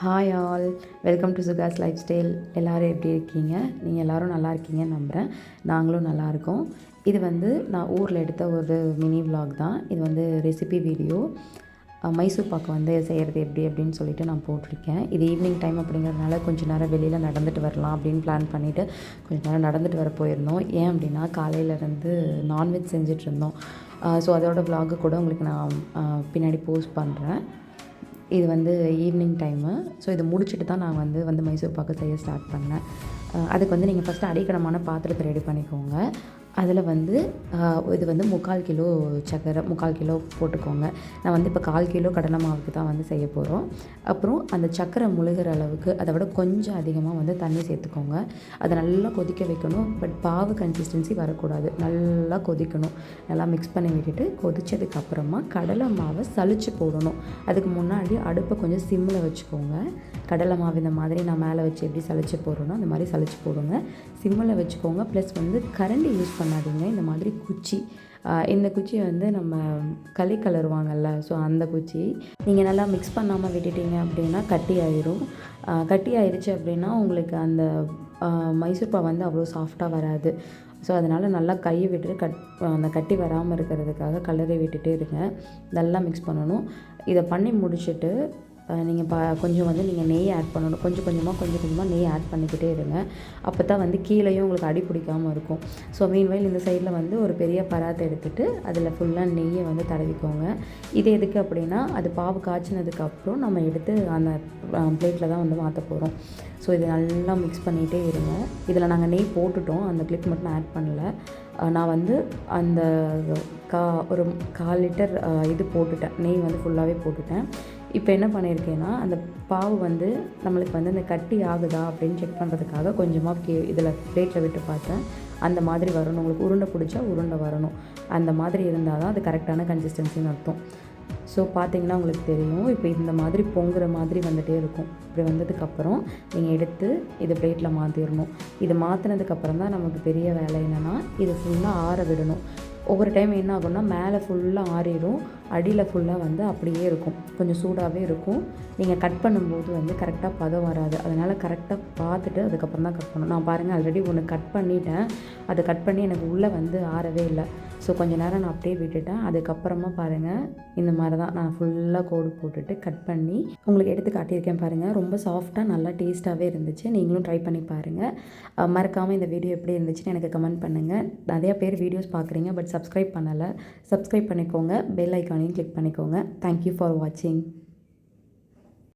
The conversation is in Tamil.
Hi all, welcome to Sukash life style. எல்லோரும் எப்படி இருக்கீங்க? நீங்கள் எல்லோரும் நல்லா இருக்கீங்கன்னு நம்புகிறேன். நாங்களும் நல்லாயிருக்கோம். இது நான் ஊரில் எடுத்த ஒரு மினி விலாக் தான். இது ரெசிபி வீடியோ. மைசூர் பாக்கு செய்கிறது எப்படி அப்படின்னு சொல்லிட்டு நான் போட்டிருக்கேன். இது ஈவினிங் டைம் அப்படிங்கிறதுனால கொஞ்சம் நேரம் வெளியில் நடந்துட்டு வரலாம் அப்படின்னு பிளான் பண்ணிவிட்டு கொஞ்சம் நேரம் நடந்துட்டு வர போயிருந்தோம். ஏன் அப்படின்னா காலையிலேருந்து நான்வெஜ் செஞ்சிட்ருந்தோம். ஸோ அதோட விலாகு கூட உங்களுக்கு நான் பின்னாடி போஸ்ட் பண்ணுறேன். இது ஈவினிங் டைமு. ஸோ இதை முடிச்சுட்டு தான் நான் மைசூர் பாக்கு செய்ய ஸ்டார்ட் பண்ணேன். அதுக்கு நீங்கள் ஃபஸ்ட்டு அடிக்கனமான பாத்திரத்தை ரெடி பண்ணிக்கோங்க. அதில் இது 3/4 கிலோ சர்க்கரை, 3/4 கிலோ போட்டுக்கோங்க. நான் இப்போ 1/4 கிலோ கடலை மாவுக்கு தான் செய்ய போகிறோம். அப்புறம் அந்த சர்க்கரை முழுகிற அளவுக்கு அதை விட கொஞ்சம் அதிகமாக தண்ணி சேர்த்துக்கோங்க. அதை நல்லா கொதிக்க வைக்கணும். பட் பாவு கன்சிஸ்டன்சி வரக்கூடாது. நல்லா கொதிக்கணும். நல்லா மிக்ஸ் பண்ணி விட்டுட்டு கொதித்ததுக்கப்புறமா கடலை மாவை சலிச்சு போடணும். அதுக்கு முன்னாடி அடுப்பை கொஞ்சம் சிம்மில் வச்சுக்கோங்க. கடலை மாவு இந்த மாதிரி நான் மேலே வச்சு எப்படி சலிச்சு போடுறேனோ அந்த மாதிரி சலிச்சு போடுங்க. சிம்மில் வச்சுக்கோங்க. ப்ளஸ் கரண்டி யூஸ் பண்ணாதீங்க. இந்த மாதிரி குச்சி, இந்த குச்சி நம்ம களி கலருவாங்கல்ல, ஸோ அந்த குச்சி நீங்கள் நல்லா மிக்ஸ் பண்ணாமல் விட்டுட்டீங்க அப்படின்னா கட்டி ஆயிரும். கட்டி ஆயிடுச்சு அப்படின்னா உங்களுக்கு அந்த மைசூர் பாவு அவ்வளோ சாஃப்டாக வராது. ஸோ அதனால் நல்லா கையை விட்டுட்டு அந்த கட்டி வராமல் இருக்கிறதுக்காக கலரை விட்டுட்டே இருங்க. நல்லா மிக்ஸ் பண்ணணும். இதை பண்ணி முடிச்சுட்டு நீங்கள் கொஞ்சம் நீங்கள் நெய் ஆட் பண்ணணும். கொஞ்சம் கொஞ்சமாக நெய் ஆட் பண்ணிக்கிட்டே இருங்க. அப்போ தான் கீழேயும் உங்களுக்கு அடி பிடிக்காமல் இருக்கும். ஸோ மீன்வைல் இந்த சைடில் ஒரு பெரிய பராத்தை எடுத்துகிட்டு அதில் ஃபுல்லாக நெய்யை தடவிக்கோங்க. இது எதுக்கு அப்படின்னா அது பாவு காய்ச்சினதுக்கப்புறம் நம்ம எடுத்து அந்த பிளேட்டில் தான் மாற்ற போகிறோம். ஸோ இதை நல்லா மிக்ஸ் பண்ணிகிட்டே இருங்க. இதில் நாங்கள் நெய் போட்டுட்டோம், அந்த கிளிப் மட்டும் ஆட் பண்ணல. நான் அந்த ஒரு 1/4 லிட்டர் இது போட்டுட்டேன், நெய் ஃபுல்லாகவே போட்டுட்டேன். இப்போ என்ன பண்ணியிருக்கேன்னா அந்த பாவு நம்மளுக்கு அந்த கட்டி ஆகுதா அப்படின்னு செக் பண்ணுறதுக்காக கொஞ்சமாக இதில் பிளேட்டில் விட்டு பார்த்தேன். அந்த மாதிரி வரணும். உங்களுக்கு உருண்டை பிடிச்சா உருண்டை வரணும். அந்த மாதிரி இருந்தால் தான் அது கரெக்டான கன்சிஸ்டன்சின்னு அர்த்தம். ஸோ பார்த்தீங்கன்னா உங்களுக்கு தெரியும். இப்போ இந்த மாதிரி பொங்குற மாதிரி வந்துகிட்டே இருக்கும். இப்படி வந்ததுக்கப்புறம் நீங்கள் எடுத்து இதை பிளேட்டில் மாற்றிடணும். இது மாற்றினதுக்கப்புறம் தான் நமக்கு பெரிய வேலை என்னென்னா இது ஃபுல்லாக ஆற விடணும். ஒவ்வொரு டைம் என்ன ஆகும்னா மேலே ஃபுல்லாக ஆறிடும், அடியில் ஃபுல்லாக அப்படியே இருக்கும், கொஞ்சம் சூடாகவே இருக்கும். நீங்கள் கட் பண்ணும்போது கரெக்டாக பதம் வராது. அதனால் கரெக்டாக பார்த்துட்டு அதுக்கப்புறம் தான் கட் பண்ணணும். நான் பாருங்கள் ஆல்ரெடி ஒன்று கட் பண்ணிட்டேன். அதை கட் பண்ணி எனக்கு உள்ளே ஆறவே இல்லை. ஸோ கொஞ்சம் நேரம் நான் அப்படியே விட்டுட்டேன். அதுக்கப்புறமா பாருங்கள் இந்த மாதிரி தான் நான் ஃபுல்லாக கோடு போட்டுட்டு கட் பண்ணி உங்களுக்கு எடுத்து காட்டியிருக்கேன். பாருங்கள் ரொம்ப சாஃப்டாக நல்லா டேஸ்ட்டாகவே இருந்துச்சு. நீங்களும் ட்ரை பண்ணி பாருங்கள். மறக்காமல் இந்த வீடியோ எப்படி இருந்துச்சுன்னு எனக்கு கமெண்ட் பண்ணுங்கள். நிறையா பேர் வீடியோஸ் பார்க்குறீங்க பட் சப்ஸ்கிரைப் பண்ணலை. சப்ஸ்கிரைப் பண்ணிக்கோங்க. பெல் ஐக்கானையும் கிளிக் பண்ணிக்கோங்க. தேங்க்யூ ஃபார் வாட்சிங்.